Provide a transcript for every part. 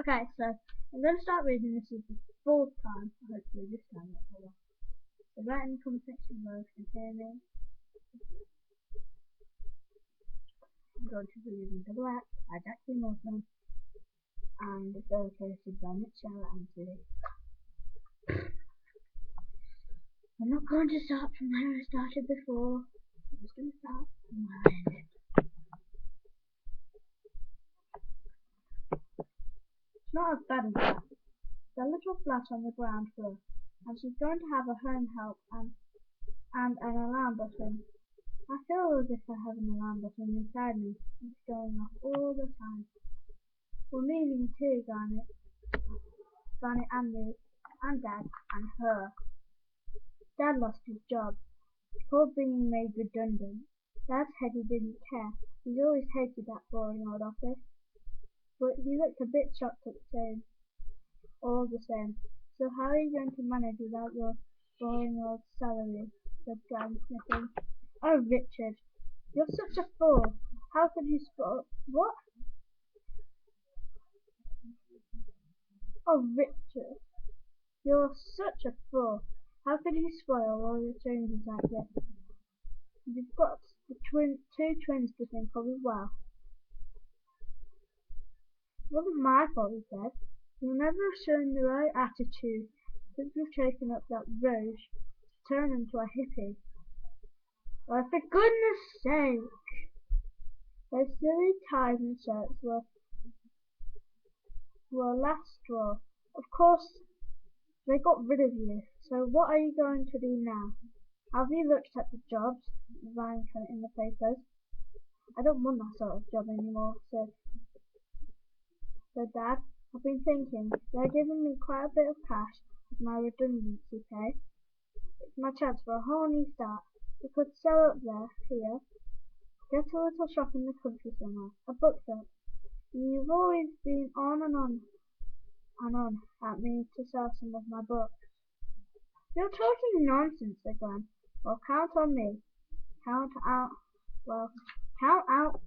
Okay, so I'm going to start reading. This is the fourth time, hopefully this time not for long. So write in the comment section below if you can hear me. I'm going to be reading Double X by Jackie Morton and it's illustrated by Mitchell and Tilly. I'm not going to start from where I started before. I'm just going to start from where I ended. It's not as bad as that. There's a little flat on the ground floor, and she's going to have a home help and an alarm button. I feel as if I have an alarm button inside me. It's going off all the time. We're moving too, Garnet and me, and Dad, and her. Dad lost his job. Before being made redundant. Dad said he didn't care. He's always hated that boring old office. But he looked a bit shocked at the same, all the same. So how are you going to manage without your boring old salary? Said Gran, sniffing. Oh, Richard, you're such a fool. How could you spoil... What? Oh, Richard, you're such a fool. How could you spoil all your changes like this? You've got the two twins to think of as well. It wasn't my fault, he said. You never have shown the right attitude since we've taken up that rouge to turn into a hippie. Oh, for goodness sake! Those silly ties and shirts were last straw. Of course, they got rid of you. So what are you going to do now? Have you looked at the jobs rank in the papers? I don't want that sort of job anymore, said Dad. I've been thinking. They're giving me quite a bit of cash with my redundancy pay. It's my chance for a whole new start. We could sell up there, here, get a little shop in the country somewhere, a bookshop. You've always been on and on and on at me to sell some of my books. You're talking nonsense, said Gran. Well, count on me. Count out. Well, count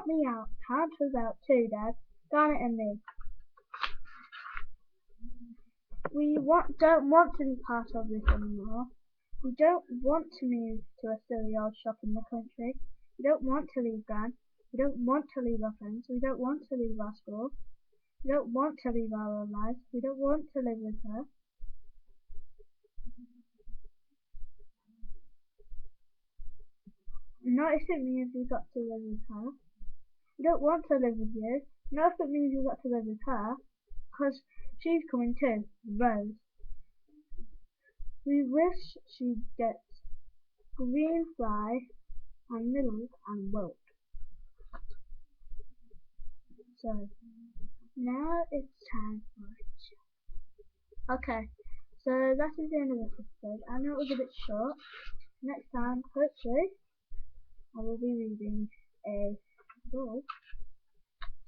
me out. Count us out too, Dad. Garnet and me. We don't want to be part of this anymore. We don't want to move to a silly old shop in the country. We don't want to leave Gran. We don't want to leave our friends. We don't want to leave our school. We don't want to leave our own lives. We don't want to live with her. Not if it means we've got to live with her. We don't want to live with you. Not if it means we've got to live with her. Because she's coming too. Rose. We wish she'd get green fly and milk and woke. So now it's time for a chat. Okay, so that is the end of this episode. I know it was a bit short. Next time, hopefully, I will be reading a full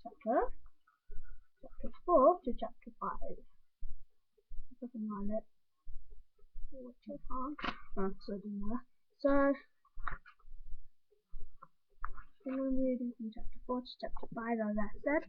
chapter 4 to chapter 5. If I can find it. Which I can't. Oh, so it doesn't matter. So, I'm going to be reading from chapter 4 to chapter 5 as I said.